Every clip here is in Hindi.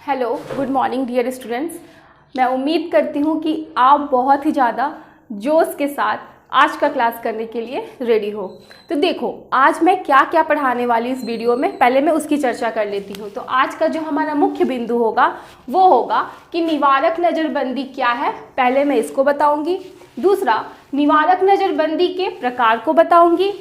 Hello, good morning dear students. मैं उम्मीद करती हूँ कि आप बहुत ही ज़्यादा जोश के साथ आज का क्लास करने के लिए रेडी हो। तो देखो, आज मैं क्या क्या पढ़ाने वाली इस वीडियो में, पहले मैं उसकी चर्चा कर लेती हूँ। तो आज का जो हमारा मुख्य बिंदु होगा वो होगा कि निवारक नज़रबंदी क्या है, पहले मैं इसको बताऊँगी। दूसरा, निवारक नज़रबंदी के प्रकार को बताऊँगी।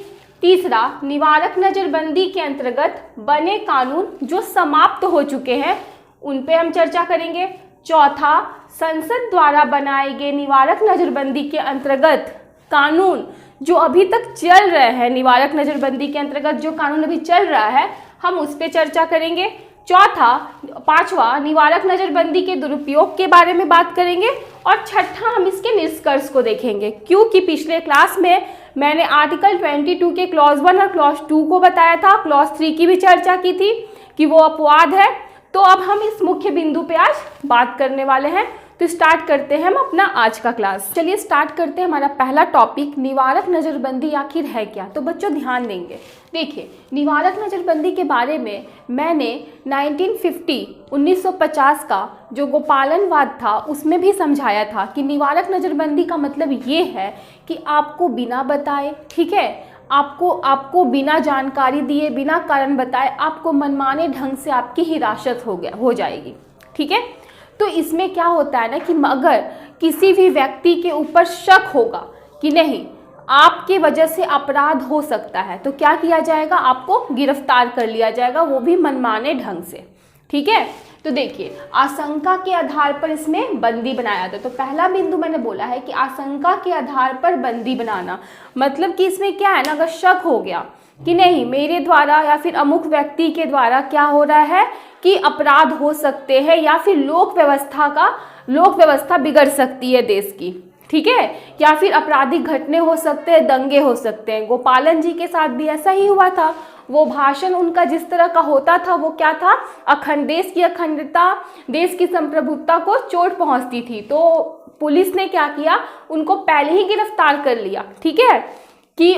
तीसरा, निवारक नज़रबंदी के अंतर्गत बने कानून जो समाप्त हो चुके हैं उन पे हम चर्चा करेंगे। चौथा, संसद द्वारा बनाए गए निवारक नज़रबंदी के अंतर्गत कानून जो अभी तक चल रहे हैं, निवारक नज़रबंदी के अंतर्गत जो कानून अभी चल रहा है हम उस पर चर्चा करेंगे। पांचवा, निवारक नज़रबंदी के दुरुपयोग के बारे में बात करेंगे। और छठा, हम इसके निष्कर्ष को देखेंगे, क्योंकि पिछले क्लास में मैंने आर्टिकल 22 के क्लॉज 1 और क्लॉज 2 को बताया था, क्लॉज 3 की भी चर्चा की थी कि वो अपवाद है। तो अब हम इस मुख्य बिंदु पे आज बात करने वाले हैं। तो स्टार्ट करते हैं हम अपना आज का क्लास। चलिए स्टार्ट करते हैं। हमारा पहला टॉपिक निवारक नज़रबंदी आखिर है क्या। तो बच्चों ध्यान देंगे, देखिए निवारक नज़रबंदी के बारे में मैंने 1950 का जो गोपालनवाद था उसमें भी समझाया था कि निवारक नज़रबंदी का मतलब ये है कि आपको बिना बताए, ठीक है, आपको बिना जानकारी दिए, बिना कारण बताए आपको मनमाने ढंग से आपकी हिरासत हो जाएगी, ठीक है। तो इसमें क्या होता है ना कि अगर किसी भी व्यक्ति के ऊपर शक होगा कि नहीं आपके वजह से अपराध हो सकता है तो क्या किया जाएगा, आपको गिरफ्तार कर लिया जाएगा, वो भी मनमाने ढंग से, ठीक है। तो देखिए, आशंका के आधार पर इसमें बंदी बनाया था। तो पहला बिंदु मैंने बोला है कि आशंका के आधार पर बंदी बनाना, मतलब कि इसमें क्या है ना, अगर शक हो गया कि नहीं मेरे द्वारा या फिर अमुक व्यक्ति के द्वारा क्या हो रहा है कि अपराध हो सकते हैं या फिर लोक व्यवस्था बिगड़ सकती है देश की, ठीक है, या फिर आपराधिक घटने हो सकते हैं, दंगे हो सकते हैं। गोपालन जी के साथ भी ऐसा ही हुआ था। वो भाषण उनका जिस तरह का होता था वो क्या था, देश की अखंडता, देश की संप्रभुता को चोट पहुंचती थी। तो पुलिस ने क्या किया, उनको पहले ही गिरफ्तार कर लिया, ठीक है, कि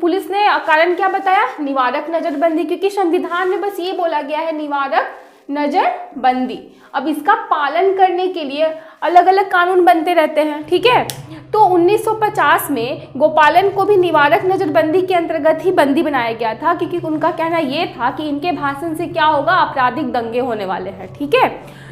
पुलिस ने कारण क्या बताया, निवारक नज़रबंदी, क्योंकि संविधान में बस ये बोला गया है निवारक नज़रबंदी। अब इसका पालन करने के लिए अलग अलग कानून बनते रहते हैं, ठीक है। तो 1950 में गोपालन को भी निवारक नज़रबंदी के अंतर्गत ही बंदी बनाया गया था, क्योंकि उनका कहना ये था कि इनके भाषण से क्या होगा, आपराधिक दंगे होने वाले हैं, ठीक है।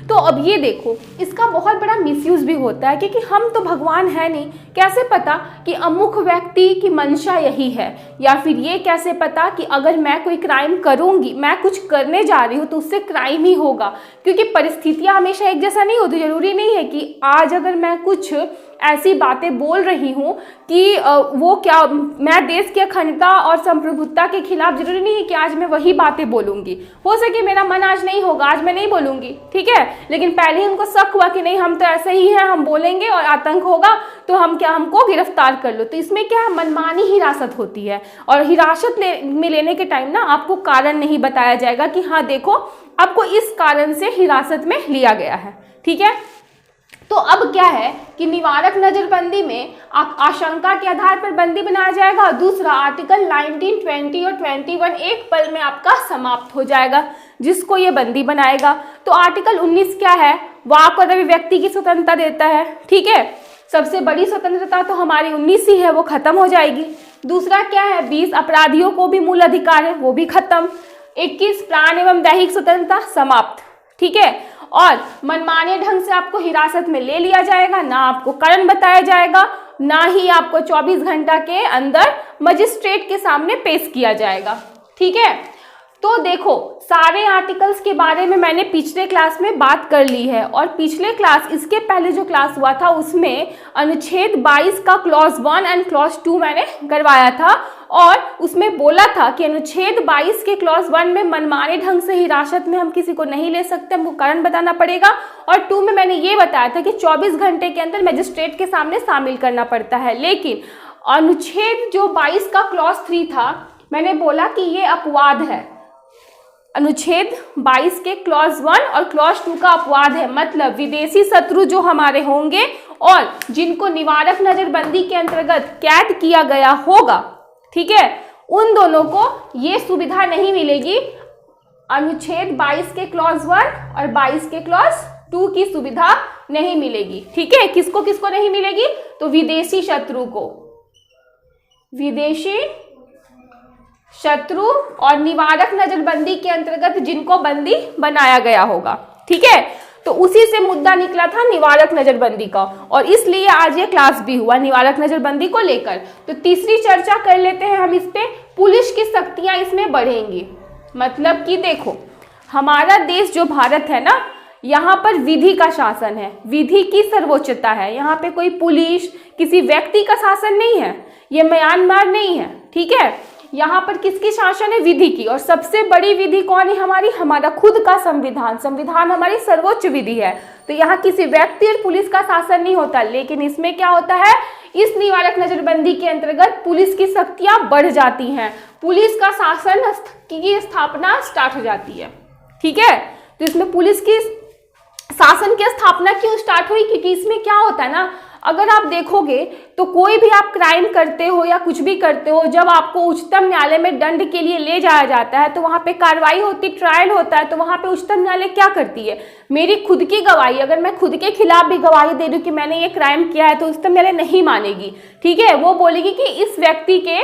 तो अब ये देखो, इसका बहुत बड़ा मिसयूज भी होता है, क्योंकि हम तो भगवान है नहीं, कैसे पता कि अमुक व्यक्ति की मंशा यही है, या फिर ये कैसे पता कि अगर मैं कोई क्राइम करूंगी, मैं कुछ करने जा रही हूँ तो उससे क्राइम ही होगा, क्योंकि परिस्थितियां हमेशा एक जैसा नहीं होती। जरूरी नहीं है कि आज अगर मैं कुछ ऐसी बातें बोल रही हूँ कि वो क्या, मैं देश की अखंडता और संप्रभुता के खिलाफ, जरूरी नहीं है कि आज मैं वही बातें बोलूँगी। हो सके मेरा मन आज नहीं होगा, आज मैं नहीं बोलूँगी, ठीक है, लेकिन पहले उनको शक हुआ कि नहीं हम तो ऐसे ही हैं, हम बोलेंगे और आतंक होगा तो हमको गिरफ्तार कर लो। तो इसमें क्या है, मनमानी हिरासत होती है। और हिरासत में लेने के टाइम ना आपको कारण नहीं बताया जाएगा कि हाँ देखो आपको इस कारण से हिरासत में लिया गया है, ठीक है। तो अब क्या है कि निवारक नज़रबंदी में आशंका के आधार पर बंदी बनाया जाएगा। दूसरा, आर्टिकल 19, 20 और 21 एक पल में आपका समाप्त हो जाएगा, जिसको ये बंदी बनाएगा। तो आर्टिकल 19 क्या है, वाक और अभिव्यक्ति की स्वतंत्रता देता है, ठीक है। सबसे बड़ी स्वतंत्रता तो हमारी 19 ही है, वो खत्म हो जाएगी। दूसरा क्या है, 20 अपराधियों को भी मूल अधिकार है, वो भी खत्म। 21 प्राण एवं दैहिक स्वतंत्रता समाप्त, ठीक है। और मनमाने ढंग से आपको हिरासत में ले लिया जाएगा, ना आपको कारण बताया जाएगा, ना ही आपको 24 घंटा के अंदर मजिस्ट्रेट के सामने पेश किया जाएगा, ठीक है। तो देखो, सारे आर्टिकल्स के बारे में मैंने पिछले क्लास में बात कर ली है। और पिछले क्लास, इसके पहले जो क्लास हुआ था उसमें अनुच्छेद 22 का क्लॉज 1 एंड क्लॉज 2 मैंने करवाया था, और उसमें बोला था कि अनुच्छेद 22 के क्लॉज 1 में मनमाने ढंग से हिरासत में हम किसी को नहीं ले सकते, हमको कारण बताना पड़ेगा। और 2 में मैंने ये बताया था कि 24 घंटे के अंदर मजिस्ट्रेट के सामने शामिल करना पड़ता है। लेकिन अनुच्छेद जो 22 का क्लॉज 3 था, मैंने बोला कि ये अपवाद है। अनुच्छेद 22 के क्लॉज 1 और क्लॉज 2 का अपवाद है, मतलब विदेशी शत्रु जो हमारे होंगे और जिनको निवारक नज़रबंदी के अंतर्गत कैद किया गया होगा, ठीक है, उन दोनों को ये सुविधा नहीं मिलेगी अनुच्छेद 22 के क्लॉज 1 और 22 के क्लॉज 2 की सुविधा नहीं मिलेगी। ठीक है, किसको किसको नहीं मिलेगी? तो विदेशी शत्रु को, विदेशी शत्रु और निवारक नजरबंदी के अंतर्गत जिनको बंदी बनाया गया होगा। ठीक है, तो उसी से मुद्दा निकला था निवारक नजरबंदी का, और इसलिए आज ये क्लास भी हुआ निवारक नजरबंदी को लेकर। तो तीसरी चर्चा कर लेते हैं हम इस पे, पुलिस की शक्तियां इसमें बढ़ेंगी। मतलब कि देखो, हमारा देश जो भारत है ना, यहाँ पर विधि का शासन है, विधि की सर्वोच्चता है। यहाँ पे कोई पुलिस, किसी व्यक्ति का शासन नहीं है, ये म्यांमार नहीं है। ठीक है, यहाँ पर किसकी शासन है? विधि की। और सबसे बड़ी विधि कौन है हमारी? हमारा खुद का संविधान। संविधान हमारी सर्वोच्च विधि है। तो यहाँ किसी व्यक्ति और पुलिस का शासन नहीं होता, लेकिन इसमें क्या होता है, इस निवारक नजरबंदी के अंतर्गत पुलिस की शक्तियां बढ़ जाती हैं, पुलिस का शासन की स्थापना स्टार्ट हो जाती है। ठीक है, तो इसमें पुलिस की शासन की स्थापना क्यों स्टार्ट हुई? क्योंकि इसमें क्या होता है ना, अगर आप देखोगे तो कोई भी आप क्राइम करते हो या कुछ भी करते हो, जब आपको उच्चतम न्यायालय में दंड के लिए ले जाया जाता है तो वहां पे कार्रवाई होती, ट्रायल होता है, तो वहां पे उच्चतम न्यायालय क्या करती है? मेरी खुद की गवाही, अगर मैं खुद के खिलाफ भी गवाही दे दूं कि मैंने ये क्राइम किया है, तो उच्चतम न्यायालय नहीं मानेगी। ठीक है, वो बोलेगी कि इस व्यक्ति के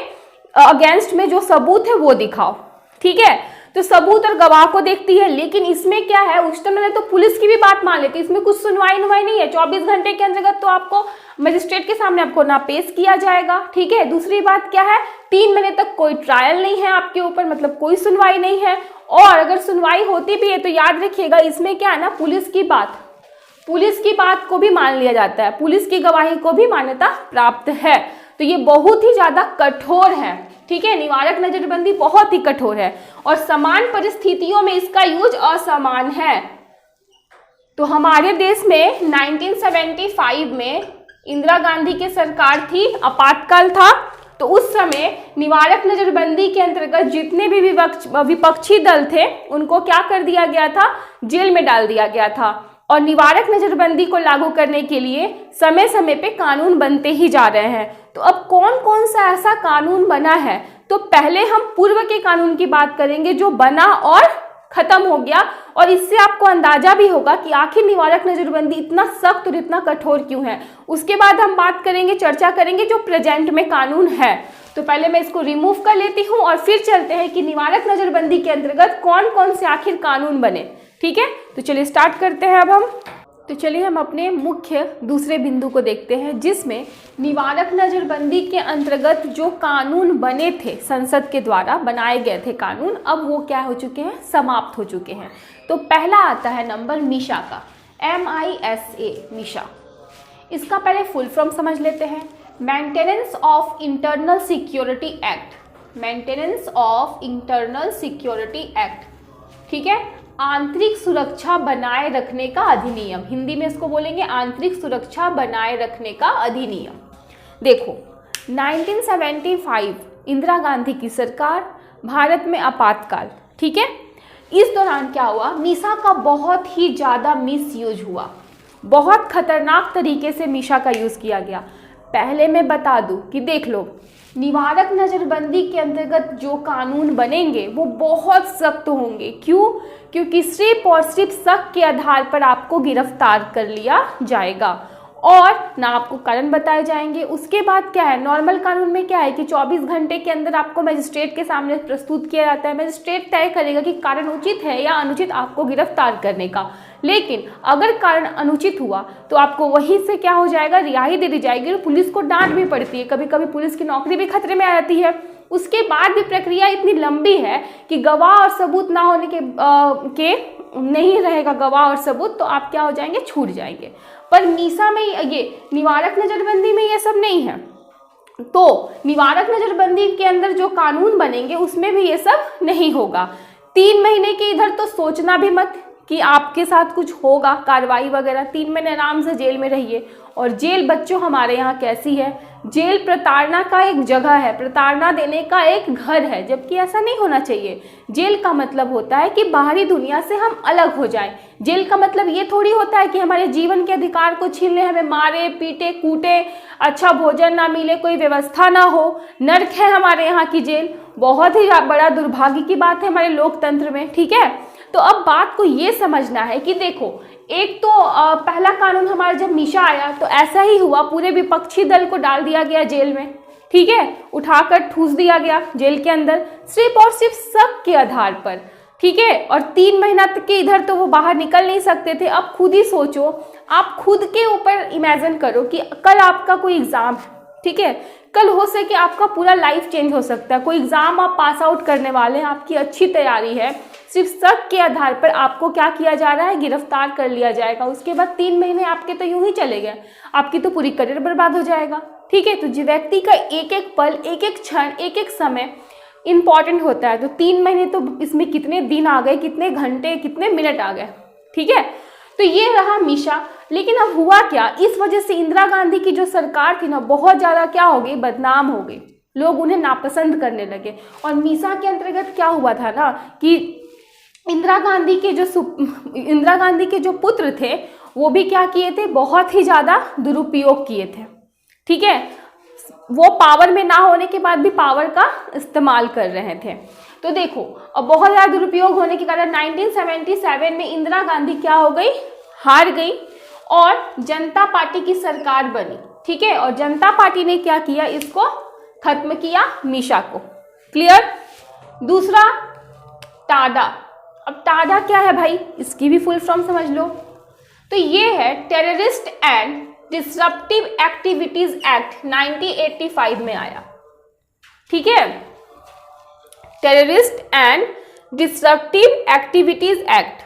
अगेंस्ट में जो सबूत है वो दिखाओ। ठीक है, तो सबूत और गवाह को देखती है। लेकिन इसमें क्या है, उच्चतम न्यायालय तो पुलिस की भी बात मान लेती है, इसमें कुछ सुनवाई नहीं है। 24 घंटे के अंतर्गत तो आपको मजिस्ट्रेट के सामने आपको ना पेश किया जाएगा। ठीक है, दूसरी बात क्या है, 3 महीने तक कोई ट्रायल नहीं है आपके ऊपर, मतलब कोई सुनवाई नहीं है। और अगर सुनवाई होती भी है तो याद रखिएगा, इसमें क्या है ना, पुलिस की बात को भी मान लिया जाता है, पुलिस की गवाही को भी मान्यता प्राप्त है। तो ये बहुत ही ज्यादा कठोर है। ठीक है, निवारक नजरबंदी बहुत ही कठोर है और समान परिस्थितियों में इसका यूज असमान है। तो हमारे देश में 1975 में इंदिरा गांधी की सरकार थी, आपातकाल था, तो उस समय निवारक नजरबंदी के अंतर्गत जितने भी विपक्षी दल थे उनको क्या कर दिया गया था, जेल में डाल दिया गया था। और निवारक नजरबंदी को लागू करने के लिए समय समय पे कानून बनते ही जा रहे हैं। तो अब कौन कौन सा ऐसा कानून बना है, तो पहले हम पूर्व के कानून की बात करेंगे जो बना और खत्म हो गया, और इससे आपको अंदाजा भी होगा कि आखिर निवारक नजरबंदी इतना सख्त और इतना कठोर क्यों है। उसके बाद हम बात करेंगे, चर्चा करेंगे जो प्रेजेंट में कानून है। तो पहले मैं इसको रिमूव कर लेती हूँ और फिर चलते हैं कि निवारक नजरबंदी के अंतर्गत कौन कौन से आखिर कानून बने। ठीक है, तो चलिए स्टार्ट करते हैं अब हम। तो चलिए हम अपने मुख्य दूसरे बिंदु को देखते हैं, जिसमें निवारक नजरबंदी के अंतर्गत जो कानून बने थे, संसद के द्वारा बनाए गए थे कानून, अब वो क्या हो चुके हैं, समाप्त हो चुके हैं। तो पहला आता है नंबर मीशा का, MISA, मीशा। इसका पहले फुल फॉर्म समझ लेते हैं, maintenance of internal security act, maintenance of internal security act. ठीक है, आंतरिक सुरक्षा बनाए रखने का अधिनियम, हिंदी में इसको बोलेंगे आंतरिक सुरक्षा बनाए रखने का अधिनियम। देखो 1975 इंदिरा गांधी की सरकार, भारत में आपातकाल। ठीक है, इस दौरान क्या हुआ, मीशा का बहुत ही ज़्यादा मिस यूज हुआ, बहुत खतरनाक तरीके से मीशा का यूज़ किया गया। पहले मैं बता दूं कि देख लो, निवारक नजरबंदी के अंतर्गत जो कानून बनेंगे वो बहुत सख्त होंगे। क्यों? क्योंकि सिर्फ और सिर्फ शक के आधार पर आपको गिरफ्तार कर लिया जाएगा और ना आपको कारण बताए जाएंगे। उसके बाद क्या है, नॉर्मल कानून में क्या है कि 24 घंटे के अंदर आपको मजिस्ट्रेट के सामने प्रस्तुत किया जाता है, मजिस्ट्रेट तय करेगा कि कारण उचित है या अनुचित आपको गिरफ्तार करने का। लेकिन अगर कारण अनुचित हुआ तो आपको वहीं से क्या हो जाएगा, रिहाई दे दी जाएगी और पुलिस को डांट भी पड़ती है, कभी कभी पुलिस की नौकरी भी खतरे में आ जाती है। उसके बाद भी प्रक्रिया इतनी लंबी है कि गवाह और सबूत ना होने के नहीं रहेगा गवाह और सबूत, तो आप क्या हो जाएंगे, छूट जाएंगे। पर मीशा में ये निवारक नजरबंदी में ये सब नहीं है। तो निवारक नजरबंदी के अंदर जो कानून बनेंगे उसमें भी ये सब नहीं होगा। 3 महीने के इधर तो सोचना भी मत कि आपके साथ कुछ होगा कार्रवाई वगैरह। 3 महीने आराम से जेल में रहिए। और जेल बच्चों हमारे यहाँ कैसी है, जेल प्रताड़ना का एक जगह है, प्रताड़ना देने का एक घर है, जबकि ऐसा नहीं होना चाहिए। जेल का मतलब होता है कि बाहरी दुनिया से हम अलग हो जाएं। जेल का मतलब ये थोड़ी होता है कि हमारे जीवन के अधिकार को छीन ले, हमें मारे पीटे कूटे, अच्छा भोजन ना मिले, कोई व्यवस्था ना हो, नर्क है हमारे यहाँ की जेल। बहुत ही बड़ा दुर्भाग्य की बात है हमारे लोकतंत्र में। ठीक है, तो अब बात को ये समझना है कि देखो, एक तो पहला कानून हमारा जब मीशा आया तो ऐसा ही हुआ, पूरे विपक्षी दल को डाल दिया गया जेल में, ठीक है, उठाकर ठूस दिया गया जेल के अंदर, सिर्फ और सिर्फ शक के आधार पर, ठीक है। और 3 महीना तक के इधर तो वो बाहर निकल नहीं सकते थे। अब खुद ही सोचो, आप खुद के ऊपर इमेजिन करो कि कल आपका कोई एग्जाम है, ठीक है, कल हो सके आपका पूरा लाइफ चेंज हो सकता है, कोई एग्जाम आप पास आउट करने वाले हैं, आपकी अच्छी तैयारी है, सिर्फ शक के आधार पर आपको क्या किया जा रहा है, गिरफ्तार कर लिया जाएगा। उसके बाद 3 महीने आपके तो यूं ही चले गए, आपकी तो पूरी करियर बर्बाद हो जाएगा, ठीक है। तो जो व्यक्ति का एक एक पल, एक एक क्षण, एक एक समय इंपॉर्टेंट होता है। तो 3 महीने तो इसमें कितने दिन आ गए, कितने घंटे, कितने मिनट आ गए, ठीक है। तो ये रहा मीशा। लेकिन अब हुआ क्या, इस वजह से इंदिरा गांधी की जो सरकार थी ना, बहुत ज़्यादा क्या हो गई, बदनाम हो गई, लोग उन्हें नापसंद करने लगे। और मीशा के अंतर्गत क्या हुआ था ना कि इंदिरा गांधी के जो पुत्र थे वो भी क्या किए थे, बहुत ही ज़्यादा दुरुपयोग किए थे, ठीक है। वो पावर में ना होने के बाद भी पावर का इस्तेमाल कर रहे थे। तो देखो, अब बहुत ज़्यादा दुरुपयोग होने के कारण 1977 में इंदिरा गांधी क्या हो गई, हार गई और जनता पार्टी की सरकार बनी, ठीक है। और जनता पार्टी ने क्या किया, इसको खत्म किया, मीशा को। क्लियर। दूसरा, टाडा। अब टाडा क्या है भाई, इसकी भी फुल फॉर्म समझ लो। तो ये है terrorist and disruptive activities act, 1985 में आया, ठीक है। Terrorist and disruptive activities act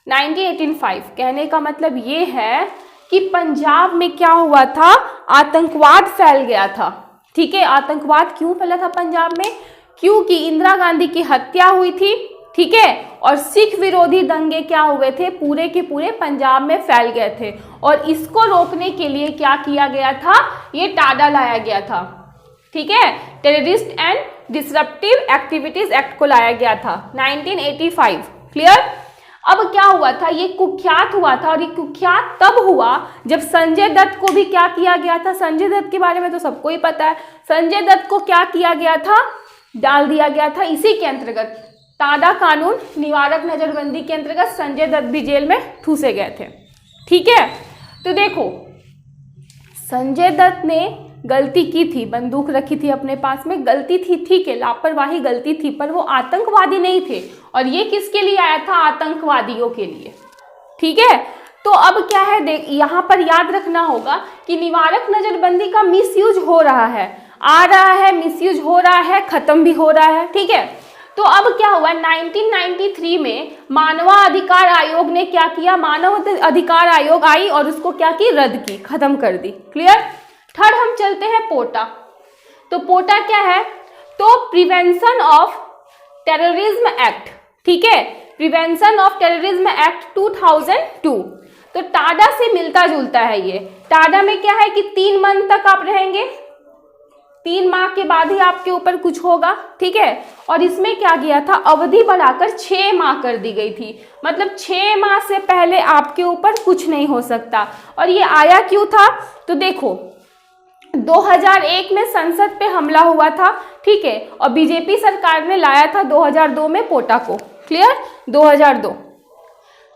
1985, कहने का मतलब ये है कि पंजाब में क्या हुआ था, आतंकवाद फैल गया था, ठीक है। आतंकवाद क्यों फैला था पंजाब में, क्योंकि इंदिरा गांधी की हत्या हुई थी, ठीक है, और सिख विरोधी दंगे क्या हुए थे, पूरे के पूरे पंजाब में फैल गए थे। और इसको रोकने के लिए क्या किया गया था, ये टाडा लाया गया था, ठीक है। Terrorist and disruptive activities act को लाया गया था 1985। क्लियर। अब क्या हुआ था, ये कुख्यात हुआ था, और ये कुख्यात तब हुआ जब संजय दत्त को भी क्या किया गया था, संजय दत्त के बारे में तो सबको ही पता है, संजय दत्त को क्या किया गया था, डाल दिया गया था इसी के अंतर्गत, टाडा कानून निवारक नजरबंदी के अंतर्गत संजय दत्त भी जेल में ठूसे गए थे, ठीक है। तो देखो, संजय दत्त ने गलती की थी, बंदूक रखी थी अपने पास में, गलती थी, ठीक है, लापरवाही गलती थी, पर वो आतंकवादी नहीं थे। और ये किसके लिए आया था, आतंकवादियों के लिए, ठीक है। तो अब क्या है, देख यहाँ पर याद रखना होगा कि निवारक नजरबंदी का मिसयूज हो रहा है, आ रहा है, मिसयूज हो रहा है, खत्म भी हो रहा है, ठीक है। तो अब क्या हुआ, 1993 में मानवाधिकार आयोग ने क्या किया, मानव अधिकार आयोग आई और उसको क्या की, रद्द की, खत्म कर दी। क्लियर। थर्ड हम चलते हैं पोटा। तो पोटा क्या है, तो प्रिवेंशन ऑफ टेररिज्म एक्ट, ठीक है, प्रिवेंशन ऑफ टेररिज्म एक्ट 2002। तो टाडा से मिलता जुलता है ये। टाडा में क्या है कि 3 मंथ तक आप रहेंगे, 3 माह के बाद ही आपके ऊपर कुछ होगा, ठीक है। और इसमें क्या किया था, अवधि बढ़ाकर 6 माह कर दी गई थी, मतलब 6 माह से पहले आपके ऊपर कुछ नहीं हो सकता। और ये आया क्यों था, तो देखो 2001 में संसद पे हमला हुआ था, ठीक है, और बीजेपी सरकार ने लाया था 2002 में पोटा को। क्लियर। 2002।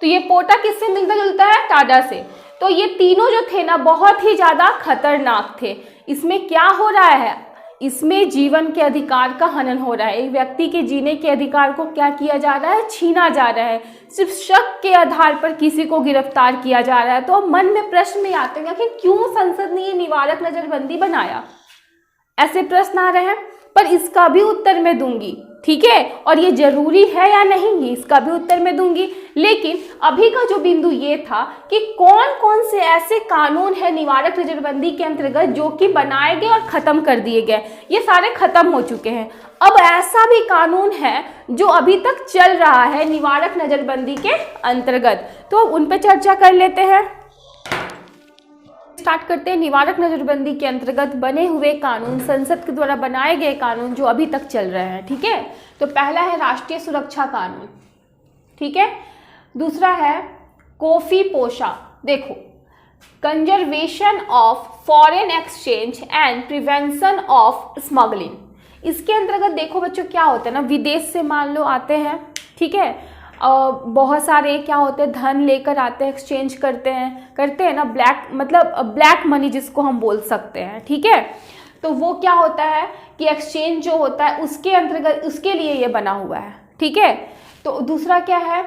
तो ये पोटा किससे मिलता जुलता है, टाडा से। तो ये तीनों जो थे ना, बहुत ही ज्यादा खतरनाक थे। इसमें क्या हो रहा है, इसमें जीवन के अधिकार का हनन हो रहा है, एक व्यक्ति के जीने के अधिकार को क्या किया जा रहा है, छीना जा रहा है, सिर्फ शक के आधार पर किसी को गिरफ्तार किया जा रहा है। तो अब मन में प्रश्न में आते हैं कि क्यों संसद ने ये निवारक नजरबंदी बनाया, ऐसे प्रश्न आ रहे हैं, पर इसका भी उत्तर मैं दूंगी, ठीक है। और ये जरूरी है या नहीं, ये इसका भी उत्तर मैं दूंगी। लेकिन अभी का जो बिंदु ये था कि कौन कौन से ऐसे कानून है निवारक नजरबंदी के अंतर्गत जो कि बनाए गए और खत्म कर दिए गए, ये सारे खत्म हो चुके हैं। अब ऐसा भी कानून है जो अभी तक चल रहा है निवारक नजरबंदी के अंतर्गत, तो उन पे चर्चा कर लेते हैं। स्टार्ट करते हैं निवारक नजरबंदी के अंतर्गत बने हुए कानून, संसद के द्वारा बनाए गए कानून जो अभी तक चल रहे हैं, ठीक है। तो पहला है राष्ट्रीय सुरक्षा कानून, ठीक है। दूसरा है कोफी पोशा, देखो conservation of foreign exchange and prevention of smuggling. इसके अंतर्गत देखो बच्चों क्या होता है ना, विदेश से मान लो आते हैं, ठीक है, बहुत सारे क्या होते हैं, धन लेकर आते हैं, एक्सचेंज करते हैं ना, ब्लैक मतलब ब्लैक मनी जिसको हम बोल सकते हैं, ठीक है। तो वो क्या होता है कि एक्सचेंज जो होता है उसके अंतर्गत, उसके लिए ये बना हुआ है, ठीक है। तो दूसरा क्या है,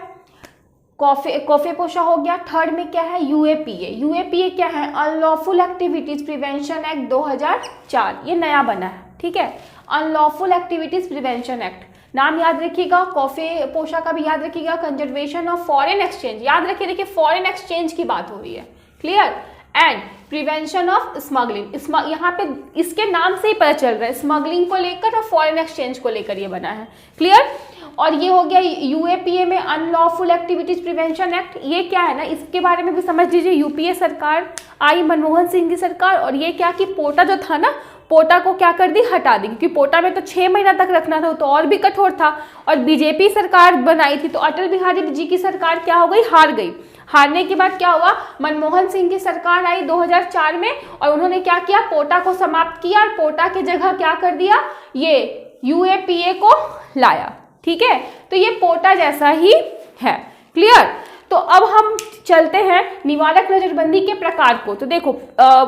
कॉफेपोशा हो गया। थर्ड में क्या है, यूएपीए क्या है, अनलॉफुल एक्टिविटीज प्रिवेंशन एक्ट 2004, ये नया बना है, ठीक है। अनलॉफुल एक्टिविटीज प्रिवेंशन एक्ट, नाम याद रखिएगा, कॉफेपोशा का भी याद रखिएगा। कंजर्वेशन ऑफ फॉरेन एक्सचेंज, याद रखिए, देखिए फॉरेन एक्सचेंज की बात हो रही है, clear. And prevention of smuggling, यहाँ पे इसके नाम से ही पता चल रहा है स्मगलिंग को लेकर और फॉरेन एक्सचेंज को लेकर ये बना है, क्लियर। और ये हो गया यूएपीए में अनलॉफुल एक्टिविटीज प्रिवेंशन एक्ट। ये क्या है ना, इसके बारे में भी समझ लीजिए, यूपीए सरकार आई, मनमोहन सिंह की सरकार, और ये क्या कि पोटा जो था ना, पोटा को क्या कर दी, हटा दी, क्योंकि पोटा में तो 6 महीना तक रखना था, तो और भी कठोर था। और बीजेपी सरकार बनाई थी, तो अटल बिहारी जी की सरकार क्या हो गई, हार गई। हारने के बाद क्या हुआ, मनमोहन सिंह की सरकार आई 2004 में, और उन्होंने क्या किया, पोटा को समाप्त किया, और पोटा की जगह क्या कर दिया, ये यूएपीए को लाया, ठीक है। तो ये पोटा जैसा ही है, क्लियर। तो अब हम चलते हैं निवारक नजरबंदी के प्रकार को। तो देखो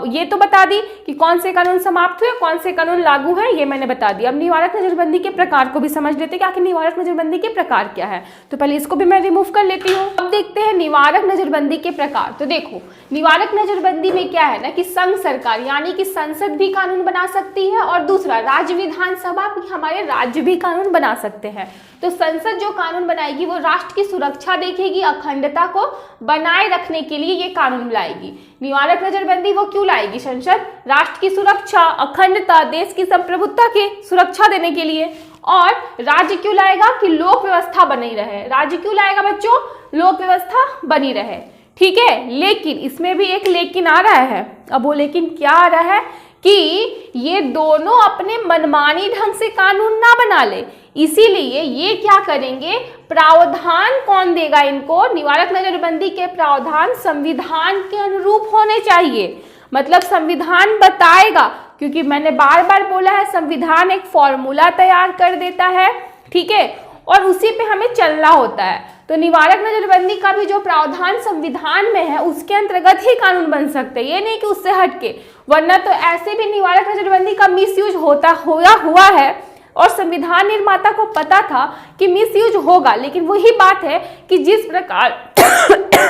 ये तो बता दी कि कौन से कानून समाप्त हुए, कौन से कानून लागू है, ये मैंने बता दिया। अब निवारक नजरबंदी के प्रकार को भी समझ लेते हैं कि आखिर निवारक नजरबंदी के प्रकार क्या है। तो पहले इसको भी मैं रिमूव कर लेती हूँ। अब देखते हैं निवारक नजरबंदी के प्रकार। तो देखो निवारक नजरबंदी में क्या है ना कि संघ सरकार यानी कि संसद भी कानून बना सकती है, और दूसरा राज्य विधानसभा हमारे राज्य भी कानून बना सकते हैं। तो संसद जो कानून बनाएगी वो राष्ट्र की सुरक्षा देखेगी, अखंडता को बनाए रखने के लिए ये कानून लाएगी। निवारक नजरबंदी वो क्यों लाएगी संसद, राष्ट्र की सुरक्षा, अखंडता, देश की संप्रभुता की सुरक्षा देने के लिए। और राज्य क्यों लाएगा कि लोक व्यवस्था बनी रहे। राज्य क्यों लाएगा बच्चों, लोक व्यवस्था बनी रहे, ठीक है। लेकिन इसमें भी एक लेकिन आ रहा है। अब वो लेकिन क्या आ रहा है कि ये दोनों अपने मनमानी ढंग से कानून ना बना ले, इसीलिए ये क्या करेंगे, प्रावधान कौन देगा इनको, निवारक नजरबंदी के प्रावधान संविधान के अनुरूप होने चाहिए। मतलब संविधान बताएगा, क्योंकि मैंने बार बार बोला है संविधान एक फॉर्मूला तैयार कर देता है, ठीक है, और उसी पे हमें चलना होता है। तो निवारक नजरबंदी का भी जो प्रावधान संविधान में है उसके अंतर्गत ही कानून बन सकते हैं, ये नहीं कि उससे हटके, वरना तो ऐसे भी निवारक नजरबंदी का मिसयूज हुआ है, और संविधान निर्माता को पता था कि मिसयूज होगा। लेकिन वही बात है कि जिस प्रकार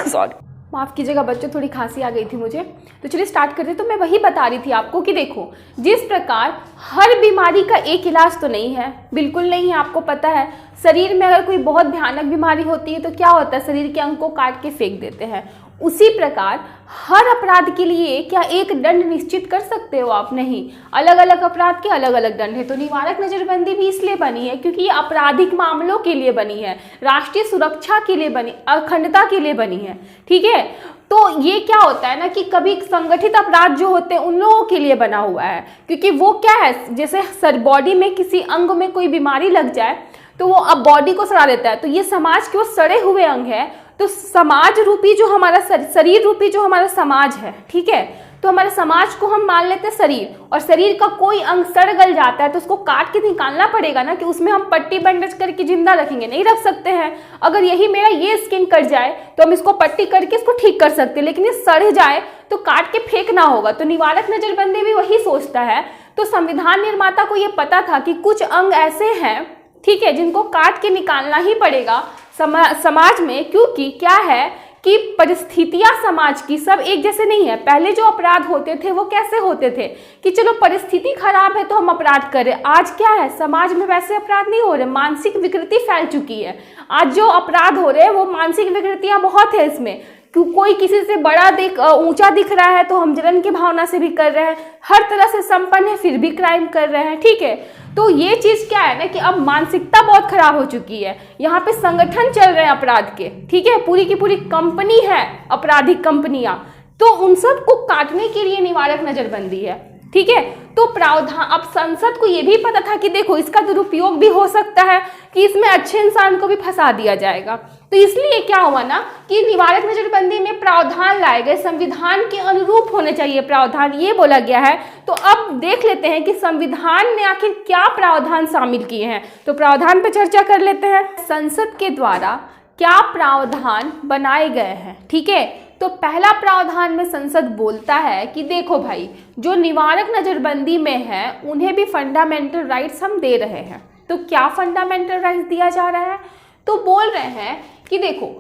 सॉरी माफ़ कीजिएगा बच्चों, थोड़ी खांसी आ गई थी मुझे, तो चलिए स्टार्ट करते। तो मैं वही बता रही थी आपको कि देखो जिस प्रकार हर बीमारी का एक इलाज तो नहीं है, बिल्कुल नहीं है, आपको पता है। शरीर में अगर कोई बहुत भयानक बीमारी होती है तो क्या होता है, शरीर के अंग को काट के फेंक देते हैं। उसी प्रकार हर अपराध के लिए क्या एक दंड निश्चित कर सकते हो आप, नहीं, अलग अलग अपराध के अलग अलग दंड है। तो निवारक नजरबंदी भी इसलिए बनी है क्योंकि ये आपराधिक मामलों के लिए बनी है, राष्ट्रीय सुरक्षा के लिए बनी, अखंडता के लिए बनी है, ठीक है। तो ये क्या होता है ना कि कभी संगठित अपराध जो होते हैं उन लोगों के लिए बना हुआ है, क्योंकि वो क्या है, जैसे बॉडी में किसी अंग में कोई बीमारी लग जाए तो वो अब बॉडी को सड़ा देता है, तो ये समाज के वो सड़े हुए अंग है। तो समाज रूपी जो हमारा शरीर रूपी जो हमारा समाज है, ठीक है, तो हमारे समाज को हम मान लेते हैं शरीर, और शरीर का कोई अंग सड़ गल जाता है तो उसको काट के निकालना पड़ेगा ना, कि उसमें हम पट्टी बैंडेज करके जिंदा रखेंगे, नहीं रख सकते हैं। अगर यही मेरा ये स्किन कट जाए तो हम इसको पट्टी करके इसको ठीक कर सकते हैं, लेकिन ये सड़ जाए तो काट के फेंकना होगा। तो निवारक नजरबंदी भी वही सोचता है। तो संविधान निर्माता को ये पता था कि कुछ अंग ऐसे हैं, ठीक है, जिनको काट के निकालना ही पड़ेगा समाज में, क्योंकि क्या है कि परिस्थितियां समाज की सब एक जैसे नहीं है। पहले जो अपराध होते थे वो कैसे होते थे कि चलो परिस्थिति खराब है तो हम अपराध करें। आज क्या है, समाज में वैसे अपराध नहीं हो रहे, मानसिक विकृति फैल चुकी है। आज जो अपराध हो रहे हैं वो मानसिक विकृतियां बहुत है इसमें। कोई किसी से बड़ा ऊंचा दिख रहा है तो हम जलन की भावना से भी कर रहे हैं, हर तरह से संपन्न है फिर भी क्राइम कर रहे हैं, ठीक है। तो ये चीज क्या है ना कि अब मानसिकता बहुत खराब हो चुकी है। यहाँ पे संगठन चल रहे हैं अपराध के, ठीक है, पूरी की पूरी कंपनी है, आपराधिक कंपनियां, तो उन सब को काटने के लिए निवारक नजरबंदी है, ठीक है। तो प्रावधान, अब संसद को ये भी पता था कि देखो इसका दुरुपयोग भी हो सकता है, कि इसमें अच्छे इंसान को भी फंसा दिया जाएगा। तो इसलिए क्या हुआ ना कि निवारक नजरबंदी में प्रावधान लाए गए, संविधान के अनुरूप होने चाहिए प्रावधान, ये बोला गया है। तो अब देख लेते हैं कि संविधान ने आखिर क्या प्रावधान शामिल किए हैं। तो प्रावधान पे चर्चा कर लेते हैं। संसद के द्वारा क्या प्रावधान बनाए गए हैं। ठीक है, तो पहला प्रावधान में संसद बोलता है कि देखो भाई, जो निवारक नज़रबंदी में है उन्हें भी फंडामेंटल राइट्स हम दे रहे हैं। तो क्या फंडामेंटल राइट्स दिया जा रहा है, तो बोल रहे हैं कि देखो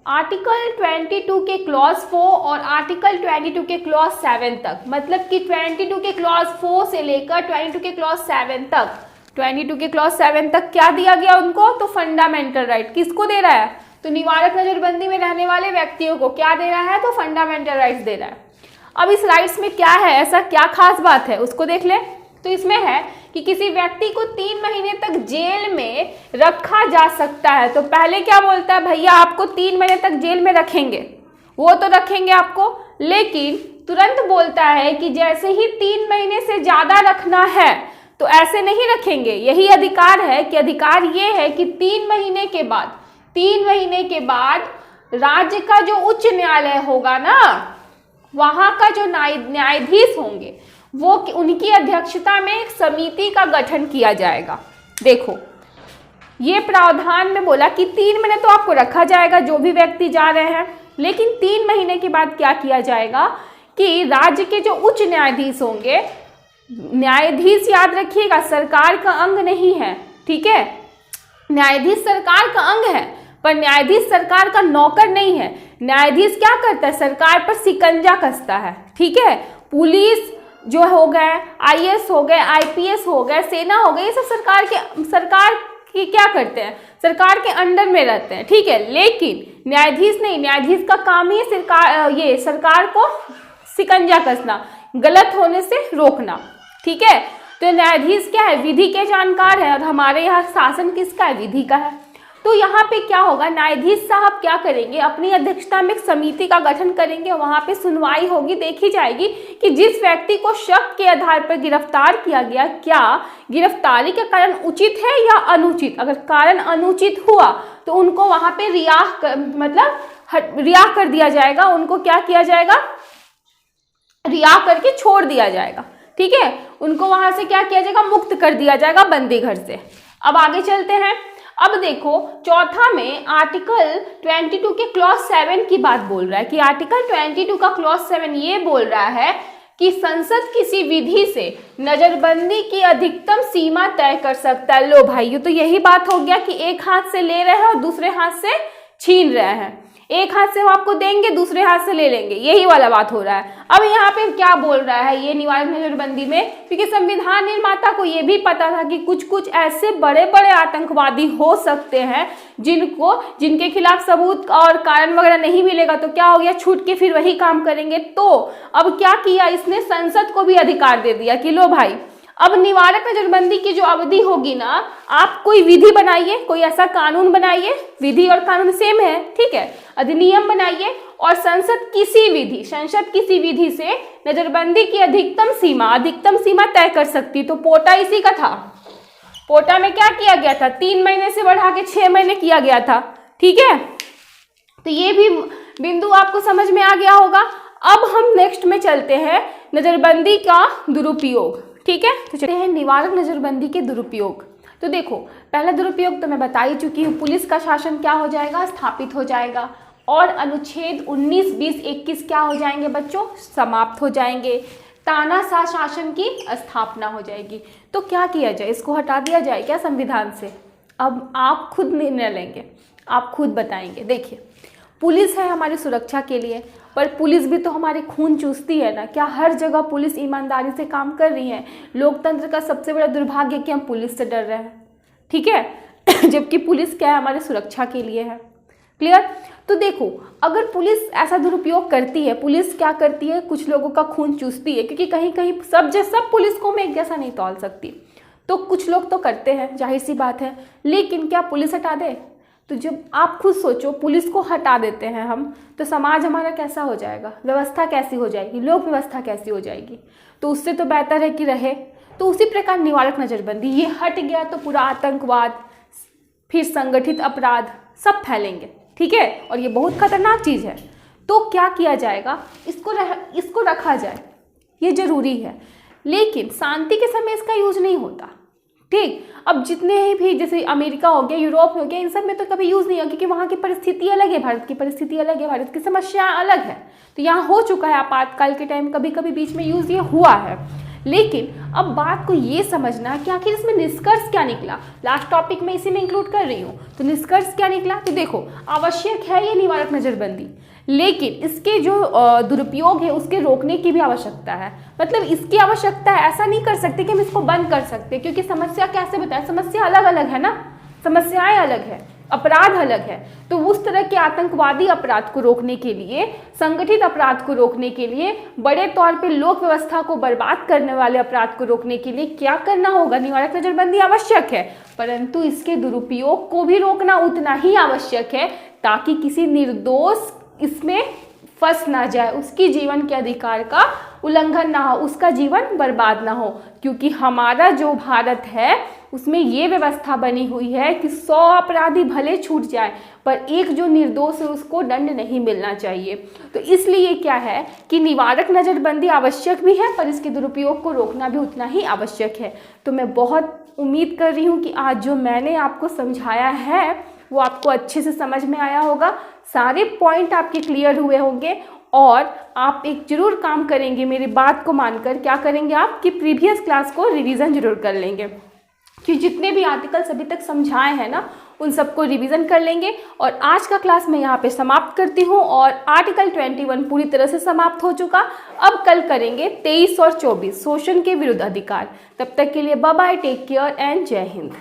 आर्टिकल 22 के क्लॉज 4 और आर्टिकल 22 के क्लॉज 7 तक, मतलब कि 22 के क्लॉज 4 से लेकर 22 के क्लॉज 7 तक, 22 के क्लॉज 7 तक क्या दिया गया उनको, तो फंडामेंटल राइट किसको दे रहा है, तो निवारक नजरबंदी में रहने वाले व्यक्तियों को क्या दे रहा है, तो फंडामेंटल राइट्स दे रहा है। अब इस राइट्स में क्या है, ऐसा क्या खास बात है उसको देख ले। तो इसमें है कि किसी व्यक्ति को 3 महीने तक जेल में रखा जा सकता है। तो पहले क्या बोलता है, भैया आपको 3 महीने तक जेल में रखेंगे, वो तो रखेंगे आपको, लेकिन तुरंत बोलता है कि जैसे ही 3 महीने से ज़्यादा रखना है तो ऐसे नहीं रखेंगे। यही अधिकार है कि अधिकार ये है कि 3 महीने के बाद राज्य का जो उच्च न्यायालय होगा ना, वहाँ का जो न्यायाधीश होंगे वो उनकी अध्यक्षता में एक समिति का गठन किया जाएगा। देखो ये प्रावधान में बोला कि 3 महीने तो आपको रखा जाएगा जो भी व्यक्ति जा रहे हैं, लेकिन 3 महीने के बाद क्या किया जाएगा कि राज्य के जो उच्च न्यायाधीश होंगे, न्यायाधीश याद रखिएगा सरकार का अंग नहीं है, ठीक है, न्यायाधीश सरकार का अंग है पर न्यायाधीश सरकार का नौकर नहीं है। न्यायाधीश क्या करता है, सरकार पर शिकंजा कसता है। ठीक है, पुलिस जो हो गए, आईएएस हो गए, आईपीएस हो गए, सेना हो गए, ये सब सरकार की क्या करते हैं, सरकार के अंडर में रहते हैं। ठीक है, लेकिन न्यायाधीश नहीं, न्यायाधीश का काम ही सरकार को शिकंजा कसना, गलत होने से रोकना। ठीक है, तो न्यायाधीश क्या है, विधि के जानकार है, और हमारे यहाँ शासन किसका है, विधि का है। तो यहाँ पे क्या होगा, न्यायाधीश साहब क्या करेंगे, अपनी अध्यक्षता में एक समिति का गठन करेंगे, वहाँ पे सुनवाई होगी, देखी जाएगी कि जिस व्यक्ति को शक के आधार पर गिरफ्तार किया गया, क्या गिरफ्तारी का कारण उचित है या अनुचित। अगर कारण अनुचित हुआ तो उनको वहाँ पे रिहा कर दिया जाएगा, उनको क्या किया जाएगा, रिहा करके छोड़ दिया जाएगा। ठीक है, उनको वहाँ से क्या किया जाएगा, मुक्त कर दिया जाएगा बंदी घर से। अब आगे चलते हैं। अब देखो चौथा में आर्टिकल 22 के क्लॉज 7 की बात बोल रहा है कि आर्टिकल 22 का क्लॉज 7 ये बोल रहा है कि संसद किसी विधि से नजरबंदी की अधिकतम सीमा तय कर सकता है। लो भाई, ये तो यही बात हो गया कि एक हाथ से ले रहे हैं और दूसरे हाथ से छीन रहे हैं, एक हाथ से वो आपको देंगे, दूसरे हाथ से ले लेंगे, यही वाला बात हो रहा है। अब यहाँ पे क्या बोल रहा है ये निवारक नजरबंदी में, क्योंकि संविधान निर्माता को ये भी पता था कि कुछ ऐसे बड़े बड़े आतंकवादी हो सकते हैं जिनके खिलाफ सबूत और कारण वगैरह नहीं मिलेगा, तो क्या हो गया, छूट के फिर वही काम करेंगे। तो अब क्या किया, इसने संसद को भी अधिकार दे दिया कि लो भाई, अब निवारक नजरबंदी की जो अवधि होगी ना, आप कोई विधि बनाइए, कोई ऐसा कानून बनाइए, विधि और कानून सेम है, ठीक है, अधिनियम बनाइए और संसद किसी विधि से नजरबंदी की अधिकतम सीमा तय कर सकती। तो पोटा इसी का था। पोटा में क्या किया गया था, 3 महीने से बढ़ा के 6 महीने किया गया था। ठीक है, तो ये भी बिंदु आपको समझ में आ गया होगा। अब हम नेक्स्ट में चलते हैं, नजरबंदी का दुरुपयोग। ठीक है, तो चलते हैं निवारक नजरबंदी के दुरुपयोग। तो देखो पहला दुरुपयोग तो मैं बता ही चुकी हूँ, पुलिस का शासन क्या हो जाएगा, स्थापित हो जाएगा, और अनुच्छेद 19, 20, 21 क्या हो जाएंगे बच्चों, समाप्त हो जाएंगे, तानाशाह शासन की स्थापना हो जाएगी। तो क्या किया जाए, इसको हटा दिया जाए क्या संविधान से। अब आप खुद निर्णय लेंगे, आप खुद बताएंगे। देखिए पुलिस है हमारी सुरक्षा के लिए, पर पुलिस भी तो हमारे खून चूसती है ना। क्या हर जगह पुलिस ईमानदारी से काम कर रही है। लोकतंत्र का सबसे बड़ा दुर्भाग्य कि हम पुलिस से डर रहे हैं, ठीक है जबकि पुलिस क्या है, हमारी सुरक्षा के लिए है। क्लियर। तो देखो अगर पुलिस ऐसा दुरुपयोग करती है, पुलिस क्या करती है, कुछ लोगों का खून चूसती है, क्योंकि कहीं कहीं सब पुलिस को मैं एक जैसा नहीं तौल सकती, तो कुछ लोग तो करते हैं, जाहिर सी बात है। लेकिन क्या पुलिस हटा दे, तो जब आप खुद सोचो पुलिस को हटा देते हैं हम, तो समाज हमारा कैसा हो जाएगा, व्यवस्था कैसी हो जाएगी, लोक व्यवस्था कैसी हो जाएगी। तो उससे तो बेहतर है कि रहे। तो उसी प्रकार निवारक नजरबंदी ये हट गया तो पूरा आतंकवाद, फिर संगठित अपराध सब फैलेंगे, ठीक है, और ये बहुत खतरनाक चीज़ है। तो क्या किया जाएगा, इसको रखा जाए, ये जरूरी है। लेकिन शांति के समय इसका यूज नहीं होता, ठीक। अब जितने भी जैसे अमेरिका हो गया, यूरोप हो गया, इन सब में तो कभी यूज़ नहीं होगा क्योंकि वहाँ की परिस्थिति अलग है, भारत की परिस्थिति अलग है, भारत की समस्या अलग है। तो यहाँ हो चुका है आपातकाल के टाइम, कभी कभी बीच में यूज़ ये हुआ है। लेकिन अब बात को ये समझना है कि आखिर इसमें निष्कर्ष क्या निकला। लास्ट टॉपिक में इसी में इंक्लूड कर रही हूँ, तो निष्कर्ष क्या निकला। तो देखो, आवश्यक है ये निवारक नज़रबंदी, लेकिन इसके जो दुरुपयोग है उसके रोकने की भी आवश्यकता है। मतलब इसकी आवश्यकता है, ऐसा नहीं कर सकते कि हम इसको बंद कर सकते, क्योंकि समस्या कैसे बताएं, समस्या अलग अलग है ना, समस्याएं अलग है, अपराध अलग है। तो उस तरह के आतंकवादी अपराध को रोकने के लिए, संगठित अपराध को रोकने के लिए, बड़े तौर पे लोक व्यवस्था को बर्बाद करने वाले अपराध को रोकने के लिए क्या करना होगा, निवारक नजरबंदी आवश्यक है, परंतु इसके दुरुपयोग को भी रोकना उतना ही आवश्यक है ताकि किसी निर्दोष इसमें फंस ना जाए, उसकी जीवन के अधिकार का उल्लंघन ना हो, उसका जीवन बर्बाद ना हो। क्योंकि हमारा जो भारत है उसमें ये व्यवस्था बनी हुई है कि 100 अपराधी भले छूट जाए पर एक जो निर्दोष है उसको दंड नहीं मिलना चाहिए। तो इसलिए क्या है कि निवारक नज़रबंदी आवश्यक भी है पर इसके दुरुपयोग को रोकना भी उतना ही आवश्यक है। तो मैं बहुत उम्मीद कर रही हूँ कि आज जो मैंने आपको समझाया है वो आपको अच्छे से समझ में आया होगा, सारे पॉइंट आपके क्लियर हुए होंगे और आप एक जरूर काम करेंगे मेरी बात को मानकर। क्या करेंगे आप कि प्रीवियस क्लास को रिवीजन जरूर कर लेंगे, कि जितने भी आर्टिकल्स अभी तक समझाए हैं ना उन सबको रिवीजन कर लेंगे। और आज का क्लास मैं यहाँ पे समाप्त करती हूँ और आर्टिकल 21 पूरी तरह से समाप्त हो चुका। अब कल करेंगे 23 और 24 शोषण के विरुद्ध अधिकार। तब तक के लिए bye bye, take care and जय हिंद।